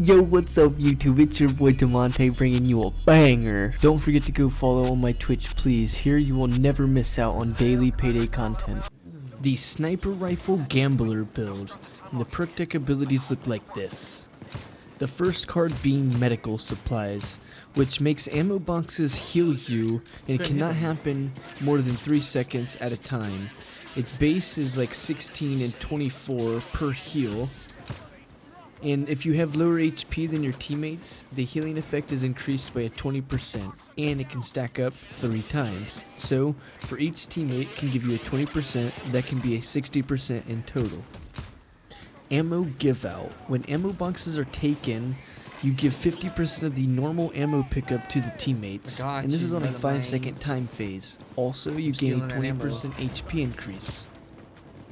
Yo, what's up YouTube? It's your boy Damontae bringing you a banger. Don't forget to go follow on my Twitch, please. Here you will never miss out on daily Payday content. The Sniper Rifle Gambler build, and the perk deck abilities look like this. The first card being Medical Supplies, which makes ammo boxes heal you, and it cannot happen more than 3 seconds at a time. Its base is like 16 and 24 per heal. And if you have lower HP than your teammates, the healing effect is increased by a 20%, and it can stack up 3 times. So, for each teammate can give you a 20%, that can be a 60% in total. Ammo Give Out. When ammo boxes are taken, you give 50% of the normal ammo pickup to the teammates, and this is on a 5-second time phase. Also, you gain a 20% HP increase.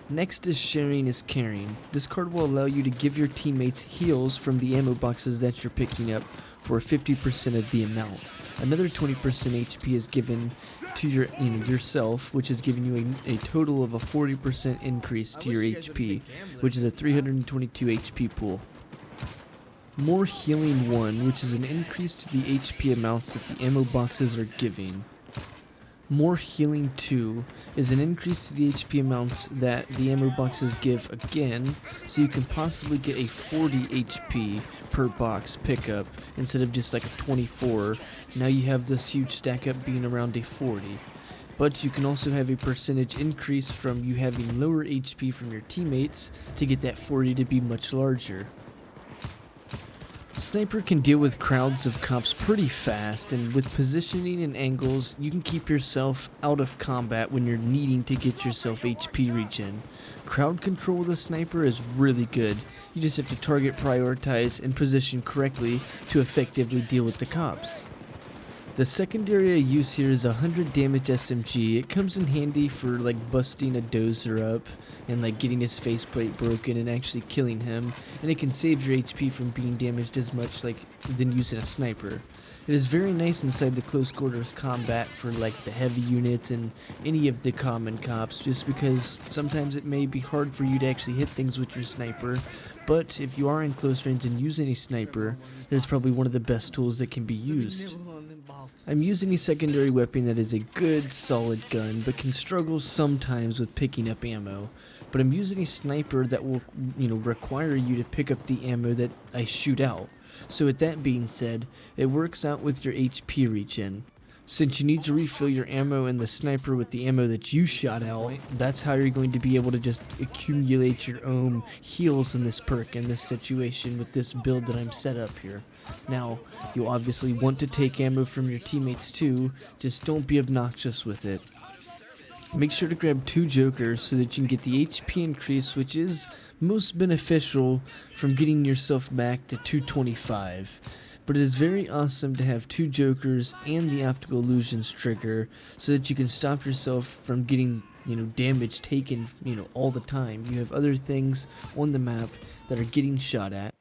Next is Sharing is Caring. This card will allow you to give your teammates heals from the ammo boxes that you're picking up for 50% of the amount. Another 20% HP is given to yourself, which is giving you a total of a 40% increase to your HP, which is a 322 HP pool. More Healing 1, which is an increase to the HP amounts that the ammo boxes are giving. More Healing 2 is an increase to the HP amounts that the ammo boxes give again, so you can possibly get a 40 HP per box pickup instead of just like a 24. Now you have this huge stack up being around a 40. But you can also have a percentage increase from you having lower HP from your teammates to get that 40 to be much larger. Sniper can deal with crowds of cops pretty fast, and with positioning and angles, you can keep yourself out of combat when you're needing to get yourself HP regen. Crowd control with a sniper is really good. You just have to target, prioritize, and position correctly to effectively deal with the cops. The secondary I use here is a 100 damage SMG. It comes in handy for like busting a dozer up and like getting his faceplate broken and actually killing him, and it can save your HP from being damaged as much than using a sniper. It is very nice inside the close quarters combat for like the heavy units and any of the common cops, just because sometimes it may be hard for you to actually hit things with your sniper, but if you are in close range and using a sniper, that is probably one of the best tools that can be used. I'm using a secondary weapon that is a good, solid gun, but can struggle sometimes with picking up ammo. But I'm using a sniper that will, require you to pick up the ammo that I shoot out. So with that being said, it works out with your HP regen. Since you need to refill your ammo in the sniper with the ammo that you shot out, that's how you're going to be able to just accumulate your own heals in this perk in this situation with this build that I'm set up here. Now, you obviously want to take ammo from your teammates too, just don't be obnoxious with it. Make sure to grab 2 jokers so that you can get the HP increase, which is most beneficial from getting yourself back to 225. But it is very awesome to have 2 jokers and the optical illusions trigger so that you can stop yourself from getting, damage taken, all the time. You have other things on the map that are getting shot at.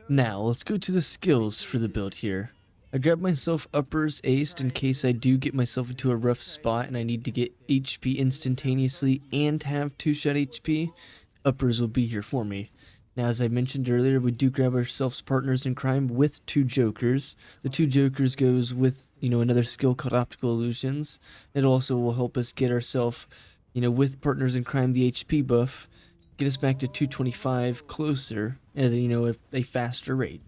Now, let's go to the skills for the build here. I grab myself uppers aced in case I do get myself into a rough spot and I need to get HP instantaneously and have 2-shot HP. Uppers will be here for me. Now, as I mentioned earlier, we do grab ourselves partners in crime with 2 jokers. The 2 jokers goes with, another skill called optical illusions. It also will help us get ourselves, with partners in crime, the HP buff, get us back to 225 closer at, a faster rate.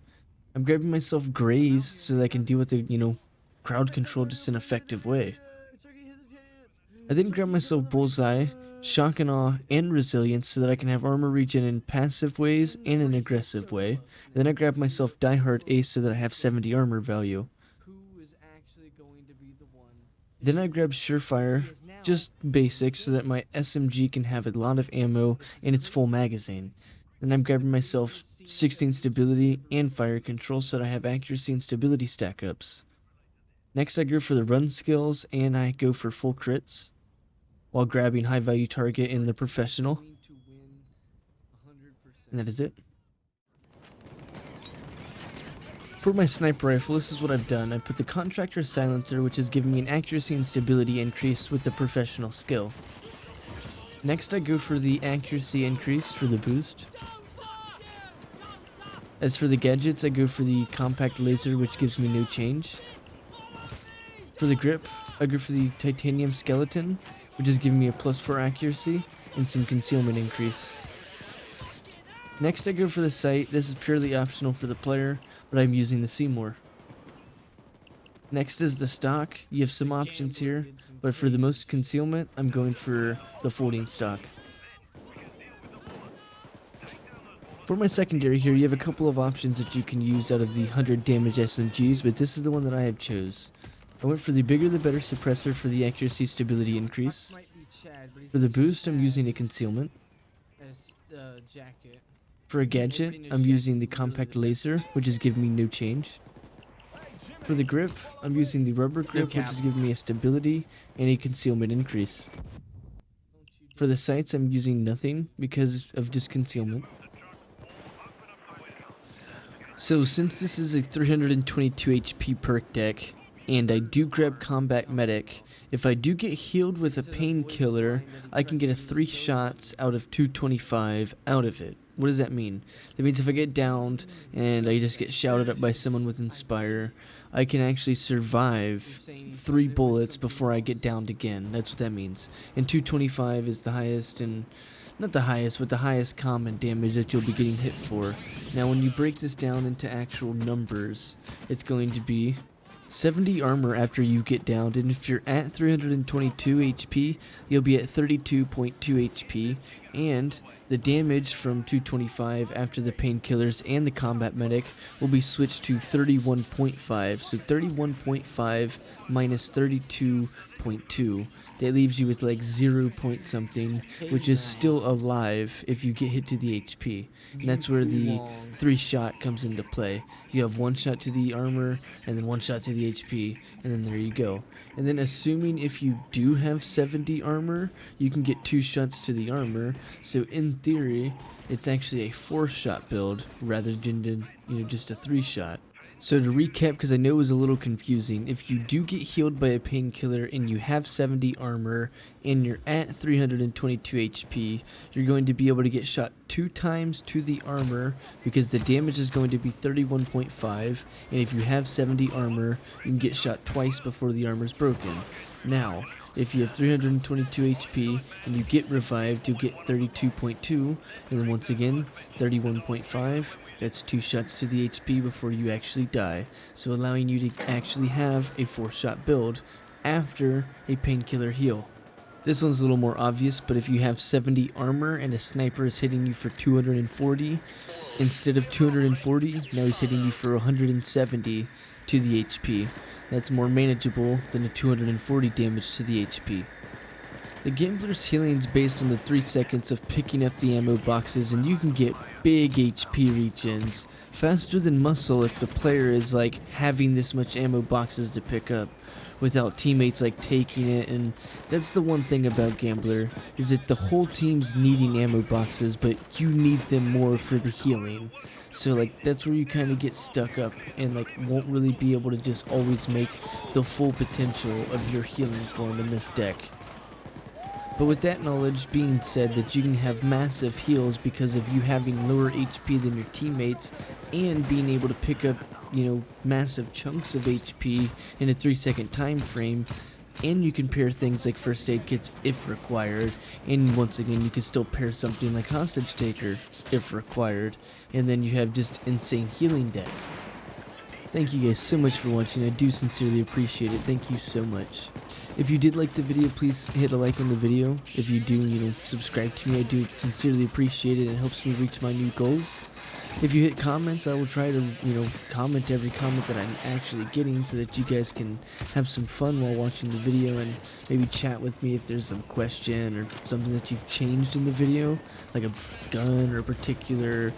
I'm grabbing myself grays so that I can deal with the, crowd control just in an effective way. I then grab myself bullseye, shock and awe, and resilience so that I can have armor regen in passive ways and in aggressive way. And then I grab myself diehard ace so that I have 70 armor value. Then I grab surefire, just basic, so that my SMG can have a lot of ammo and its full magazine. Then I'm grabbing myself 16 stability and fire control so that I have accuracy and stability stack ups. Next I go for the run skills and I go for full crits, while grabbing high value target in the professional. And that is it. For my sniper rifle, this is what I've done. I put the contractor silencer, which is giving me an accuracy and stability increase with the professional skill. Next I go for the accuracy increase for the boost. As for the gadgets, I go for the compact laser, which gives me no change. For the grip, I go for the titanium skeleton, which is giving me a +4 accuracy and some concealment increase. Next I go for the sight. This is purely optional for the player, but I'm using the Seymour. Next is the stock. You have some options here, but for the most concealment, I'm going for the folding stock. For my secondary here, you have a couple of options that you can use out of the 100 damage SMGs, but this is the one that I have chose. I went for the bigger the better suppressor for the accuracy stability increase. For the boost, I'm using a concealment. For a gadget, I'm using the compact laser, which is giving me no change. For the grip, I'm using the rubber grip, which is giving me a stability and a concealment increase. For the sights, I'm using nothing because of just concealment. So since this is a 322 HP perk deck, and I do grab Combat Medic, if I do get healed with a painkiller, I can get a 3 shots out of 225 out of it. What does that mean? That means if I get downed and I just get shouted at by someone with Inspire, I can actually survive 3 bullets before I get downed again. That's what that means. And 225 is the highest, and not the highest, but the highest common damage that you'll be getting hit for. Now when you break this down into actual numbers, it's going to be 70 armor after you get downed, and if you're at 322 HP, you'll be at 32.2 HP, and the damage from 225 after the painkillers and the combat medic will be switched to 31.5, so 31.5 minus 32.2, that leaves you with like 0 point something, which is still alive if you get hit to the HP, and that's where the 3 shot comes into play. You have 1 shot to the armor, and then 1 shot to the HP, and then there you go. And then assuming if you do have 70 armor, you can get 2 shots to the armor, so in theory, it's actually a 4-shot build rather than just a 3-shot. So to recap, because I know it was a little confusing, if you do get healed by a painkiller and you have 70 armor and you're at 322 HP, you're going to be able to get shot 2 times to the armor because the damage is going to be 31.5, and if you have 70 armor, you can get shot twice before the armor is broken. Now, if you have 322 HP and you get revived, you'll get 32.2, and then once again, 31.5. That's 2 shots to the HP before you actually die, so allowing you to actually have a 4-shot build after a painkiller heal. This one's a little more obvious, but if you have 70 armor and a sniper is hitting you for 240, instead of 240, now he's hitting you for 170 to the HP. That's more manageable than a 240 damage to the HP. The Gambler's healing is based on the 3 seconds of picking up the ammo boxes, and you can get big HP regens faster than muscle if the player is like having this much ammo boxes to pick up without teammates like taking it. And that's the one thing about Gambler, is that the whole team's needing ammo boxes, but you need them more for the healing. So like that's where you kind of get stuck up and like won't really be able to just always make the full potential of your healing form in this deck. But with that knowledge being said, that you can have massive heals because of you having lower HP than your teammates and being able to pick up, massive chunks of HP in a 3-second time frame, and you can pair things like first aid kits if required, and once again you can still pair something like hostage taker if required, and then you have just insane healing deck. Thank you guys so much for watching. I do sincerely appreciate it. Thank you so much. If you did like the video, please hit a like on the video. If you do, subscribe to me. I do sincerely appreciate it. It helps me reach my new goals. If you hit comments, I will try to, comment every comment that I'm actually getting so that you guys can have some fun while watching the video and maybe chat with me if there's some question or something that you've changed in the video, like a gun or a particular,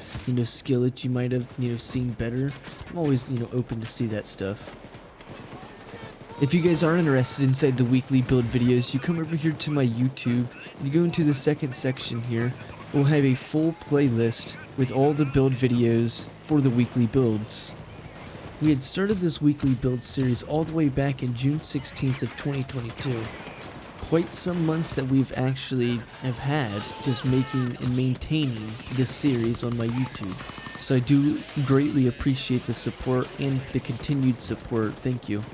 skill that you might have, seen better. I'm always, open to see that stuff. If you guys are interested inside the weekly build videos, you come over here to my YouTube and you go into the second section here. We'll have a full playlist with all the build videos for the weekly builds. We had started this weekly build series all the way back in June 16th of 2022. Quite some months that we've actually have had just making and maintaining this series on my YouTube. So I do greatly appreciate the support and the continued support. Thank you.